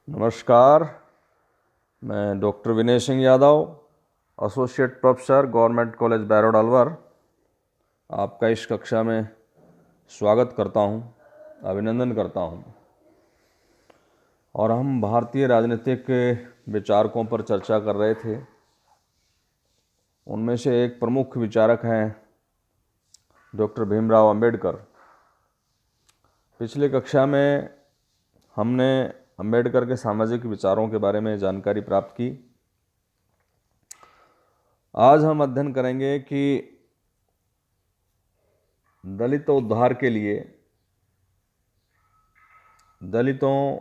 नमस्कार। मैं doctor Vinay Singh Yadav, associate professor, government college Behror Alwar, आपका इस कक्षा में स्वागत करता हूं, अभिनंदन करता हूं। और हम भारतीय राजनीतिक विचारकों पर चर्चा कर रहे थे। उनमें से एक प्रमुख विचारक हैं डॉक्टर भीमराव अंबेडकर। पिछले कक्षा में हमने अंबेडकर के सामाजिक विचारों के बारे में जानकारी प्राप्त की। आज हम अध्ययन करेंगे कि दलित उद्धार के लिए, दलितों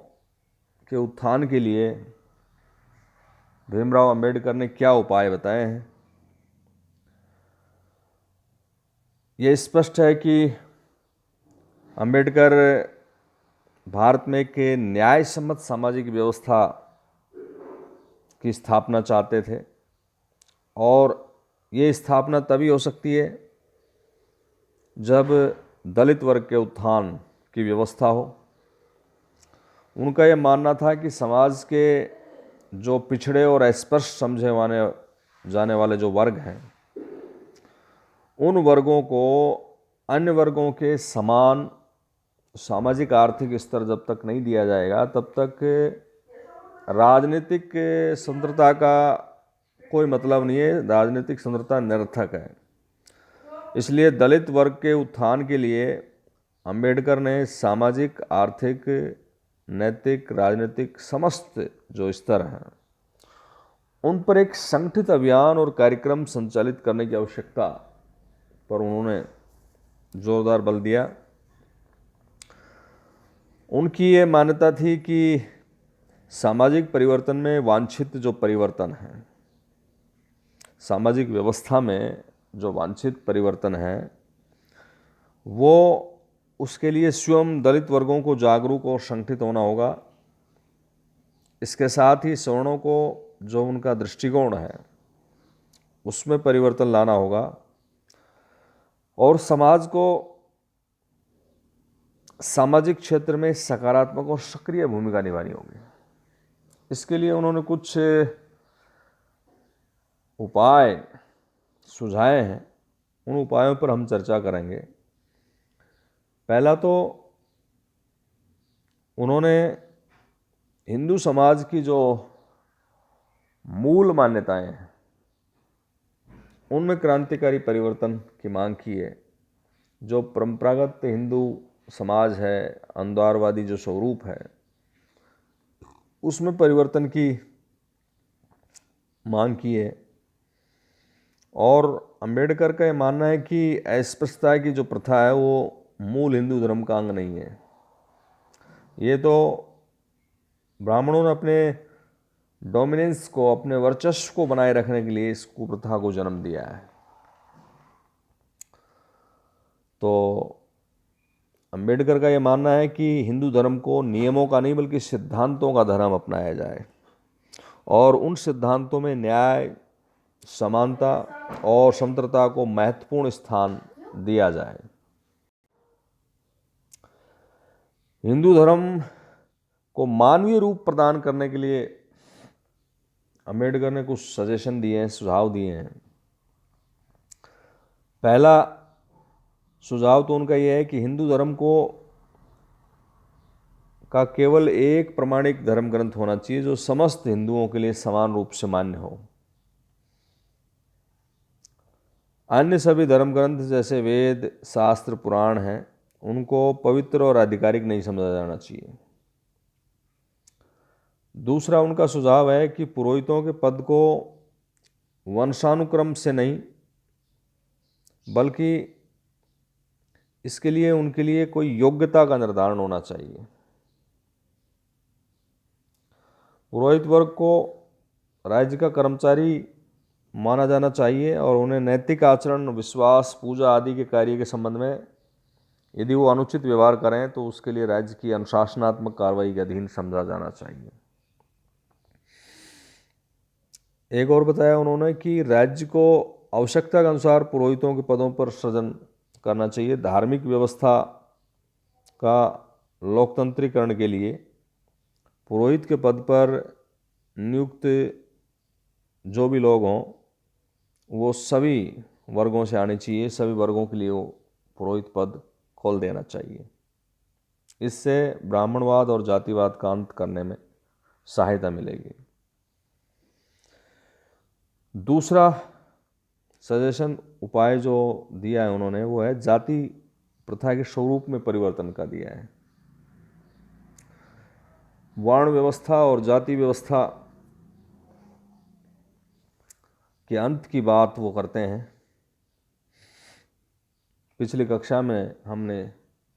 के उत्थान के लिए भीमराव अंबेडकर ने क्या उपाय बताए हैं। यह स्पष्ट है कि अंबेडकर भारत में एक न्याय सम्मत सामाजिक व्यवस्था की स्थापना चाहते थे, और ये स्थापना तभी हो सकती है जब दलित वर्ग के उत्थान की व्यवस्था हो। उनका यह मानना था कि समाज के जो पिछड़े और अस्पृश्य समझे जाने वाले जो वर्ग हैं, उन वर्गों को अन्य वर्गों के समान सामाजिक आर्थिक स्तर जब तक नहीं दिया जाएगा, तब तक राजनीतिक स्वतंत्रता का कोई मतलब नहीं है। राजनीतिक स्वतंत्रता निरर्थक है। इसलिए दलित वर्ग के उत्थान के लिए अंबेडकर ने सामाजिक, आर्थिक, नैतिक, राजनीतिक समस्त जो स्तर हैं, उन पर एक संगठित अभियान और कार्यक्रम संचालित करने की आवश्यकता पर उन्होंने जोरदार बल दिया। उनकी ये मान्यता थी कि सामाजिक परिवर्तन में वांछित जो परिवर्तन है, सामाजिक व्यवस्था में जो वांछित परिवर्तन है, वो उसके लिए स्वयं दलित वर्गों को जागरूक और संगठित होना होगा। इसके साथ ही सवर्णों को जो उनका दृष्टिकोण है उसमें परिवर्तन लाना होगा, और समाज को सामाजिक क्षेत्र में सकारात्मक और सक्रिय भूमिका निभानी होगी। इसके लिए उन्होंने कुछ उपाय सुझाए हैं। उन उपायों पर हम चर्चा करेंगे। पहला तो उन्होंने हिंदू समाज की जो मूल मान्यताएं हैं, उनमें क्रांतिकारी परिवर्तन की मांग की है। जो परंपरागत हिंदू समाज है, अनुदारवादी जो स्वरूप है, उसमें परिवर्तन की मांग की है। और अंबेडकर का यह मानना है कि अस्पृश्यता की जो प्रथा है वो मूल हिंदू धर्म का अंग नहीं है। ये तो ब्राह्मणों ने अपने डोमिनेंस को, अपने वर्चस्व को बनाए रखने के लिए इस कुप्रथा को जन्म दिया है। तो अंबेडकर का यह मानना है कि हिंदू धर्म को नियमों का नहीं बल्कि सिद्धांतों का धर्म अपनाया जाए, और उन सिद्धांतों में न्याय, समानता और स्वतंत्रता को महत्वपूर्ण स्थान दिया जाए। हिंदू धर्म को मानवीय रूप प्रदान करने के लिए अंबेडकर ने कुछ सजेशन दिए हैं, सुझाव दिए हैं। पहला सुझाव तो उनका यह है कि हिंदू धर्म को का केवल एक प्रमाणिक धर्म ग्रंथ होना चाहिए जो समस्त हिंदुओं के लिए समान रूप से मान्य हो। अन्य सभी धर्म ग्रंथ जैसे वेद, शास्त्र, पुराण हैं, उनको पवित्र और आधिकारिक नहीं समझा जाना चाहिए। दूसरा उनका सुझाव है कि पुरोहितों के पद को वंशानुक्रम से नहीं, बल्कि इसके लिए उनके लिए कोई योग्यता का निर्धारण होना चाहिए। पुरोहित वर्ग को राज्य का कर्मचारी माना जाना चाहिए, और उन्हें नैतिक आचरण, विश्वास, पूजा आदि के कार्य के संबंध में यदि वो अनुचित व्यवहार करें तो उसके लिए राज्य की अनुशासनात्मक कार्रवाई के अधीन समझा जाना चाहिए। एक और बताया उन्होंने कि राज्य को आवश्यकता के अनुसार पुरोहितों के पदों पर सृजन करना चाहिए। धार्मिक व्यवस्था का लोकतंत्रीकरण के लिए पुरोहित के पद पर नियुक्त जो भी लोग हों वो सभी वर्गों से आने चाहिए, सभी वर्गों के लिए वो पुरोहित पद खोल देना चाहिए। इससे ब्राह्मणवाद और जातिवाद का अंत करने में सहायता मिलेगी। दूसरा सजेशन उपाय जो दिया है उन्होंने वो है जाति प्रथा के स्वरूप में परिवर्तन का दिया है। वर्ण व्यवस्था और जाति व्यवस्था के अंत की बात वो करते हैं। पिछली कक्षा में हमने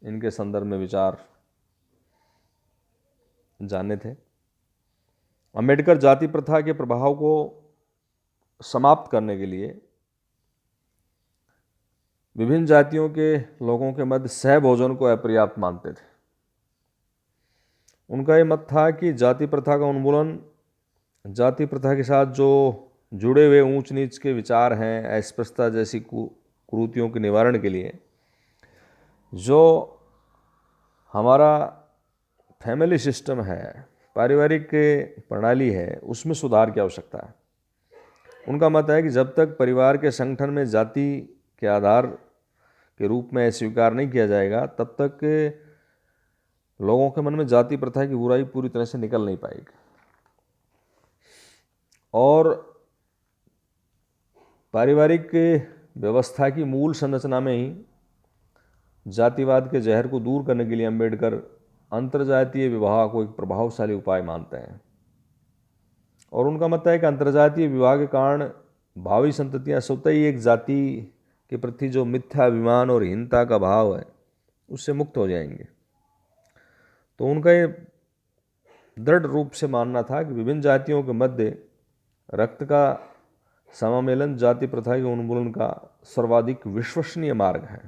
इनके संदर्भ में विचार जाने थे। अंबेडकर जाति प्रथा के प्रभाव को समाप्त करने के लिए विभिन्न जातियों के लोगों के मध्य सहभोजन को अपर्याप्त मानते थे। उनका ये मत था कि जाति प्रथा का उन्मूलन, जाति प्रथा के साथ जो जुड़े हुए ऊंच नीच के विचार हैं, अस्पृश्यता जैसी कुरीतियों के निवारण के लिए जो हमारा फैमिली सिस्टम है, पारिवारिक प्रणाली है, उसमें सुधार की आवश्यकता है। उनका मत है कि जब तक परिवार के संगठन में जाति के आधार के रूप में स्वीकार नहीं किया जाएगा तब तक लोगों के मन में जाति प्रथा की बुराई पूरी तरह से निकल नहीं पाएगी। और पारिवारिक व्यवस्था की मूल संरचना में ही जातिवाद के जहर को दूर करने के लिए अंबेडकर अंतर्जातीय विवाह को एक प्रभावशाली उपाय मानते हैं। और उनका मत है कि अंतर्जातीय विवाह के कारण भावी संततियां स्वतः ही एक जाति के प्रति जो मिथ्या अभिमान और हीनता का भाव है उससे मुक्त हो जाएंगे। तो उनका ये दृढ़ रूप से मानना था कि विभिन्न जातियों के मध्य रक्त का समामेलन जाति प्रथा के उन्मूलन का सर्वाधिक विश्वसनीय मार्ग है।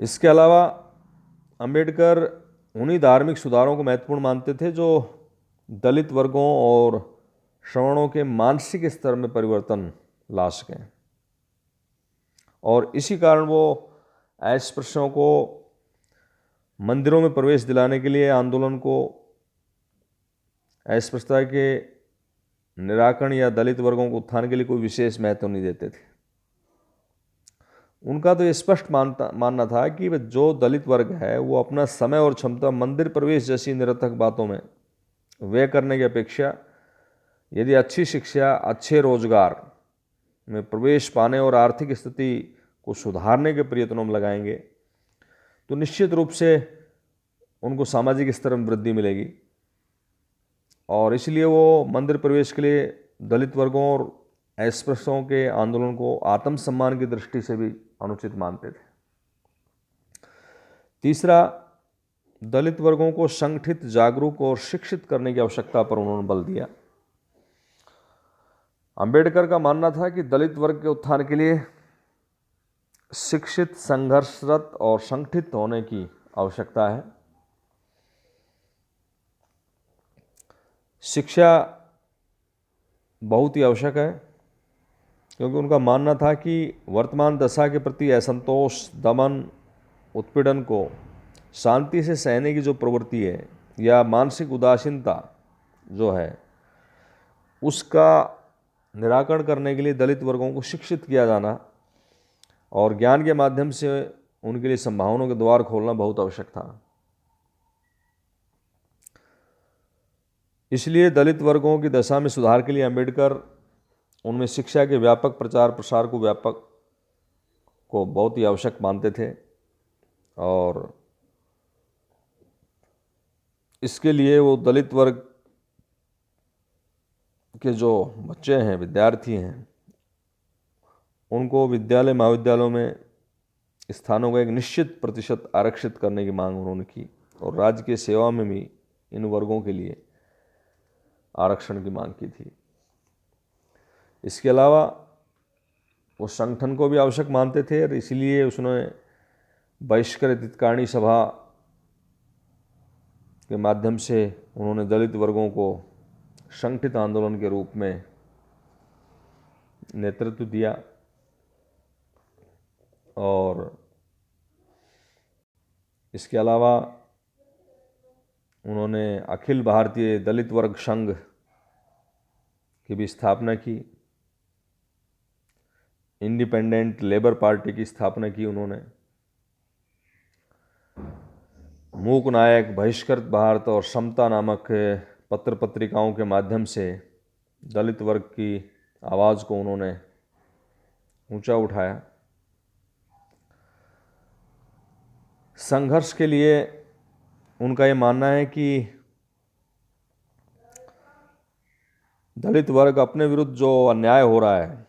इसके अलावा अंबेडकर उन्हीं धार्मिक सुधारों को महत्वपूर्ण मानते थे जो दलित वर्गों और श्रवणों के मानसिक स्तर में परिवर्तन ला सकें। और इसी कारण वो अस्पृश्यों को मंदिरों में प्रवेश दिलाने के लिए आंदोलन को अस्पृश्यता के निराकरण या दलित वर्गों को उत्थान के लिए कोई विशेष महत्व नहीं देते थे। उनका तो ये स्पष्ट मानना था कि जो दलित वर्ग है वो अपना समय और क्षमता मंदिर प्रवेश जैसी निरर्थक बातों में व्यय करने की अपेक्षा यदि अच्छी शिक्षा, अच्छे रोजगार में प्रवेश पाने और आर्थिक स्थिति को सुधारने के प्रयत्नों में लगाएंगे तो निश्चित रूप से उनको सामाजिक स्तर में वृद्धि मिलेगी। और इसलिए वो मंदिर प्रवेश के लिए दलित वर्गों और अस्पृश्यों के आंदोलन को आत्मसम्मान की दृष्टि से भी अनुचित मानते थे। तीसरा, दलित वर्गों को संगठित, जागरूक और शिक्षित करने की आवश्यकता पर उन्होंने बल दिया। अंबेडकर का मानना था कि दलित वर्ग के उत्थान के लिए शिक्षित, संघर्षरत और संगठित होने की आवश्यकता है। शिक्षा बहुत ही आवश्यक है क्योंकि उनका मानना था कि वर्तमान दशा के प्रति असंतोष, दमन, उत्पीड़न को शांति से सहने की जो प्रवृत्ति है या मानसिक उदासीनता जो है उसका निराकरण करने के लिए दलित वर्गों को शिक्षित किया जाना और ज्ञान के माध्यम से उनके लिए संभावनाओं के द्वार खोलना बहुत आवश्यक था। इसलिए दलित वर्गों की दशा में सुधार के लिए अंबेडकर उनमें शिक्षा के व्यापक प्रचार प्रसार को बहुत ही आवश्यक मानते थे। और इसके लिए वो दलित वर्ग के जो बच्चे हैं, विद्यार्थी हैं, उनको विद्यालय, महाविद्यालयों में स्थानों का एक निश्चित प्रतिशत आरक्षित करने की मांग उन्होंने की और राज्य की सेवा में भी इन वर्गों के लिए आरक्षण की मांग की थी। इसके अलावा वो संगठन को भी आवश्यक मानते थे और इसलिए उसने बहिष्कृत हितकारिणी सभा के माध्यम से उन्होंने दलित वर्गों को संगठित आंदोलन के रूप में नेतृत्व दिया। और इसके अलावा उन्होंने अखिल भारतीय दलित वर्ग संघ की भी स्थापना की, इंडिपेंडेंट लेबर पार्टी की स्थापना की उन्होंने, मूक नायक, बहिष्कृत भारत और समता नामक पत्र पत्रिकाओं के माध्यम से दलित वर्ग की आवाज़ को उन्होंने ऊंचा उठाया। संघर्ष के लिए उनका ये मानना है कि दलित वर्ग अपने विरुद्ध जो अन्याय हो रहा है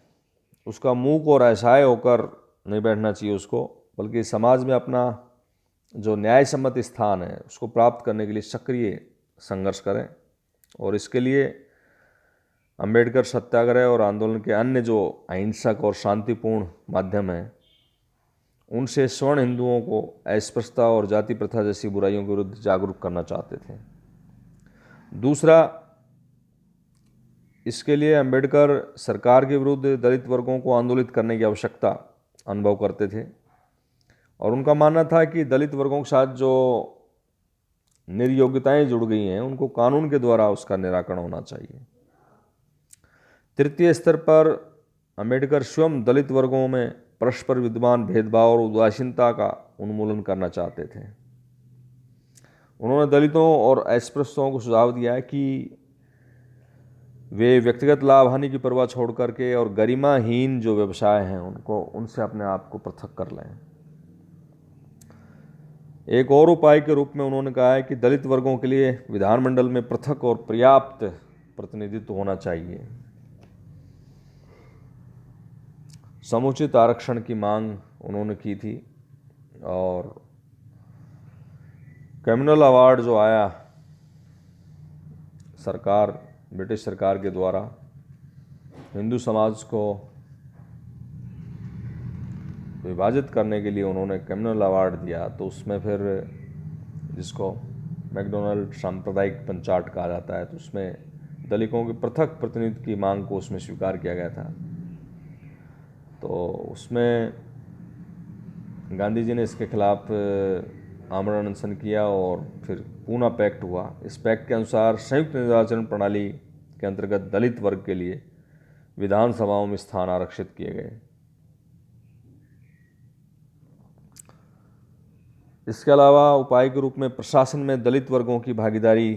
उसका मूक और असहाय होकर नहीं बैठना चाहिए उसको, बल्कि समाज में अपना जो न्याय सम्मत स्थान है उसको प्राप्त करने के लिए सक्रिय संघर्ष करें। और इसके लिए अंबेडकर सत्याग्रह और आंदोलन के अन्य जो अहिंसक और शांतिपूर्ण माध्यम हैं उनसे स्वर्ण हिंदुओं को अस्पृश्यता और जाति प्रथा जैसी बुराइयों के विरुद्ध जागरूक करना चाहते थे। दूसरा, इसके लिए अंबेडकर सरकार के विरुद्ध दलित वर्गों को आंदोलित करने की आवश्यकता अनुभव करते थे और उनका मानना था कि दलित वर्गों के साथ जो निर्योग्यताएं जुड़ गई हैं उनको कानून के द्वारा उसका निराकरण होना चाहिए। तृतीय स्तर पर अंबेडकर स्वयं दलित वर्गों में परस्पर विद्यमान भेदभाव और उदासीनता का उन्मूलन करना चाहते थे। उन्होंने दलितों और अस्पृश्यों को सुझाव दिया है कि वे व्यक्तिगत लाभ हानि की परवाह छोड़ करके और गरिमाहीन जो व्यवसाय हैं उनसे अपने आप को पृथक कर लें। एक और उपाय के रूप में उन्होंने कहा है कि दलित वर्गों के लिए विधानमंडल में पृथक और पर्याप्त प्रतिनिधित्व होना चाहिए। समुचित आरक्षण की मांग उन्होंने की थी और कम्युनल अवार्ड जो आया ब्रिटिश सरकार के द्वारा हिंदू समाज को विभाजित करने के लिए उन्होंने कम्युनल अवार्ड दिया, तो उसमें फिर जिसको मैकडोनल्ड सांप्रदायिक पंचाट कहा जाता है, तो उसमें दलितों के पृथक प्रतिनिधित्व की मांग को उसमें स्वीकार किया गया था। तो उसमें गांधी जी ने इसके खिलाफ आमरण अनशन किया और फिर पूना पैक्ट हुआ। इस पैक्ट के अनुसार संयुक्त निर्वाचन प्रणाली के अंतर्गत दलित वर्ग के लिए विधानसभाओं में स्थान आरक्षित किए गए। इसके अलावा उपाय के रूप में प्रशासन में दलित वर्गों की भागीदारी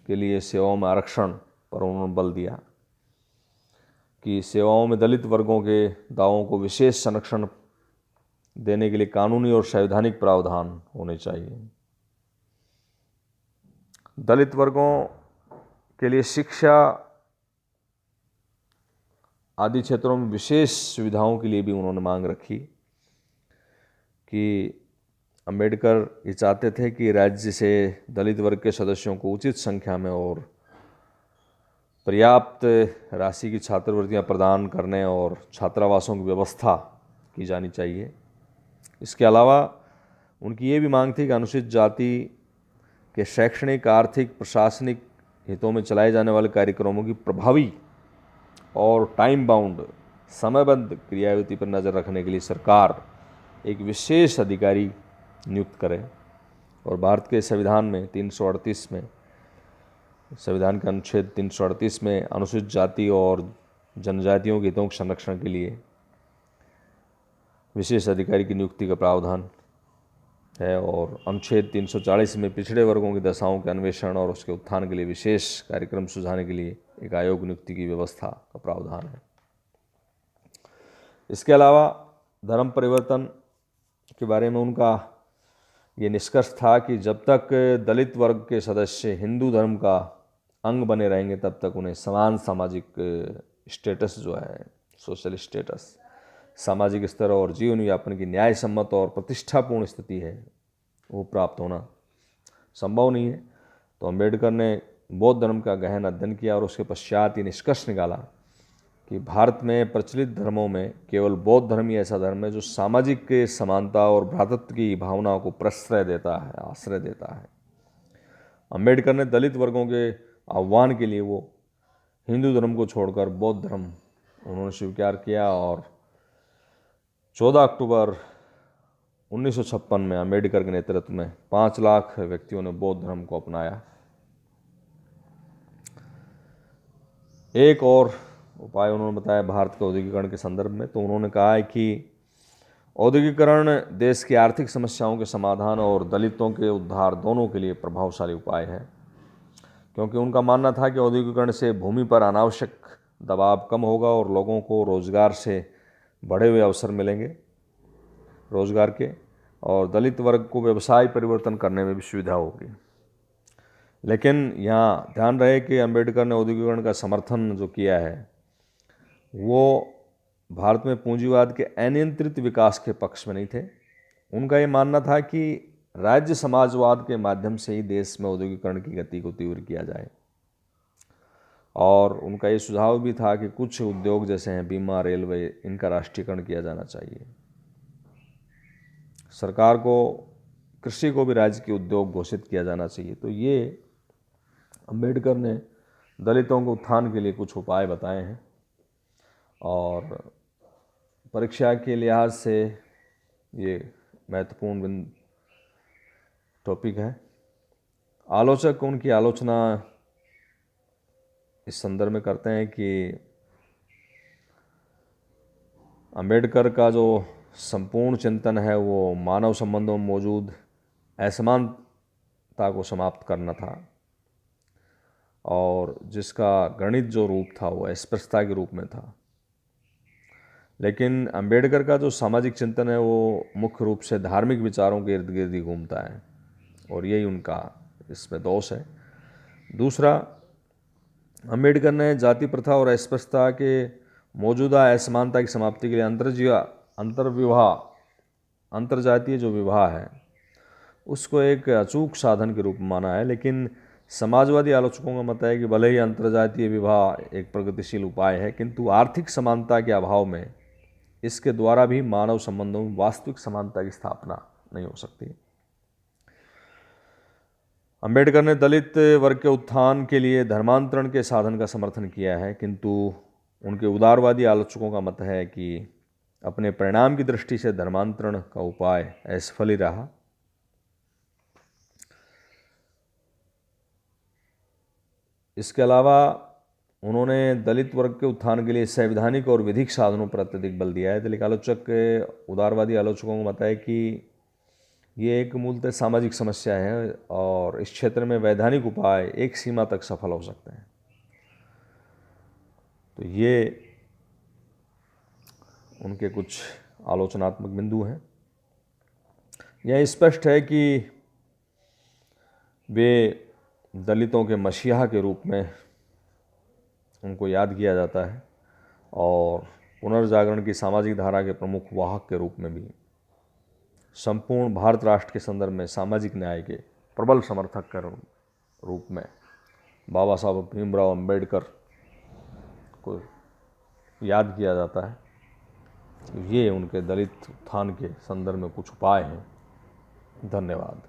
के लिए सेवाओं में आरक्षण पर उन्होंने बल दिया कि सेवाओं में दलित वर्गों के दावों को विशेष संरक्षण देने के लिए कानूनी और संवैधानिक प्रावधान होने चाहिए। दलित वर्गों के लिए शिक्षा आदि क्षेत्रों में विशेष सुविधाओं के लिए भी उन्होंने मांग रखी कि अंबेडकर ये चाहते थे कि राज्य से दलित वर्ग के सदस्यों को उचित संख्या में और पर्याप्त राशि की छात्रवृत्तियां प्रदान करने और छात्रावासों की व्यवस्था की जानी चाहिए। इसके अलावा उनकी ये भी मांग थी कि अनुसूचित जाति के शैक्षणिक, आर्थिक, प्रशासनिक हितों में चलाए जाने वाले कार्यक्रमों की प्रभावी और टाइम बाउंड समयबद्ध क्रियाविधि पर नज़र रखने के लिए सरकार एक विशेष अधिकारी नियुक्त करे। और भारत के संविधान में 338 में, संविधान के अनुच्छेद 338 में अनुसूचित जाति और जनजातियों के हितों के संरक्षण के लिए विशेष अधिकारी की नियुक्ति का प्रावधान है। और अनुच्छेद 340 में पिछड़े वर्गों की दशाओं के अन्वेषण और उसके उत्थान के लिए विशेष कार्यक्रम सुझाने के लिए एक आयोग नियुक्ति की व्यवस्था का प्रावधान है। इसके अलावा धर्म परिवर्तन के बारे में उनका ये निष्कर्ष था कि जब तक दलित वर्ग के सदस्य हिंदू धर्म का अंग बने रहेंगे तब तक उन्हें समान सामाजिक स्टेटस जो है, सोशल स्टेटस, सामाजिक स्तर और जीवन यापन की न्याय सम्मत और प्रतिष्ठापूर्ण स्थिति है वो प्राप्त होना संभव नहीं है। तो अंबेडकर ने बौद्ध धर्म का गहन अध्ययन किया और उसके पश्चात ये निष्कर्ष निकाला कि भारत में प्रचलित धर्मों में केवल बौद्ध धर्म ही ऐसा धर्म है जो सामाजिक समानता और भ्रातृत्व की भावनाओं को प्रश्रय देता है, आश्रय देता है। अंबेडकर ने दलित वर्गों के आह्वान के लिए वो हिंदू धर्म को छोड़कर बौद्ध धर्म उन्होंने स्वीकार किया और 14 अक्टूबर 1956 में अंबेडकर के नेतृत्व में 5 लाख व्यक्तियों ने बौद्ध धर्म को अपनाया। एक और उपाय उन्होंने बताया भारत के औद्योगिकरण के संदर्भ में। तो उन्होंने कहा है कि औद्योगिकरण देश की आर्थिक समस्याओं के समाधान और दलितों के उद्धार दोनों के लिए प्रभावशाली उपाय है, क्योंकि उनका मानना था कि औद्योगिकरण से भूमि पर अनावश्यक दबाव कम होगा और लोगों को रोजगार से बढ़े हुए अवसर मिलेंगे रोजगार के, और दलित वर्ग को व्यवसाय परिवर्तन करने में भी सुविधा होगी। लेकिन यहाँ ध्यान रहे कि अंबेडकर ने औद्योगिकरण का समर्थन जो किया है वो भारत में पूंजीवाद के अनियंत्रित विकास के पक्ष में नहीं थे। उनका ये मानना था कि राज्य समाजवाद के माध्यम से ही देश में औद्योगिकरण की गति को तीव्र किया जाए, और उनका ये सुझाव भी था कि कुछ उद्योग जैसे हैं बीमा, रेलवे, इनका राष्ट्रीयकरण किया जाना चाहिए। सरकार को कृषि को भी राज्य के उद्योग घोषित किया जाना चाहिए। तो ये अंबेडकर ने दलितों के उत्थान के लिए कुछ उपाय बताए हैं, और परीक्षा के लिहाज से ये महत्वपूर्ण टॉपिक है। आलोचक उनकी आलोचना इस संदर्भ में करते हैं कि अंबेडकर का जो संपूर्ण चिंतन है वो मानव संबंधों में मौजूद असमानता को समाप्त करना था, और जिसका गणित जो रूप था वो अस्पृश्यता के रूप में था। लेकिन अंबेडकर का जो सामाजिक चिंतन है वो मुख्य रूप से धार्मिक विचारों के इर्द गिर्द ही घूमता है, और यही उनका इसमें दोष है। दूसरा, अंबेडकर ने जाति प्रथा और अस्पृश्यता के मौजूदा असमानता की समाप्ति के लिए अंतरजातीय जो विवाह है उसको एक अचूक साधन के रूप में माना है। लेकिन समाजवादी आलोचकों का मत है कि भले ही अंतरजातीय विवाह एक प्रगतिशील उपाय है, किंतु आर्थिक समानता के अभाव में इसके द्वारा भी मानव संबंधों में वास्तविक समानता की स्थापना नहीं हो सकती। अंबेडकर ने दलित वर्ग के उत्थान के लिए धर्मांतरण के साधन का समर्थन किया है, किंतु उनके उदारवादी आलोचकों का मत है कि अपने परिणाम की दृष्टि से धर्मांतरण का उपाय असफल ही रहा। इसके अलावा उन्होंने दलित वर्ग के उत्थान के लिए संवैधानिक और विधिक साधनों पर अत्यधिक बल दिया है। दलित उदारवादी आलोचकों को बताया कि ये एक मूलतः सामाजिक समस्या है और इस क्षेत्र में वैधानिक उपाय एक सीमा तक सफल हो सकते हैं। तो ये उनके कुछ आलोचनात्मक बिंदु हैं। यह स्पष्ट है कि वे दलितों के मसीहा के रूप में उनको याद किया जाता है, और पुनर्जागरण की सामाजिक धारा के प्रमुख वाहक के रूप में भी संपूर्ण भारत राष्ट्र के संदर्भ में सामाजिक न्याय के प्रबल समर्थक के रूप में बाबा साहब भीमराव अंबेडकर को याद किया जाता है। ये उनके दलित उत्थान के संदर्भ में कुछ उपाय हैं। धन्यवाद।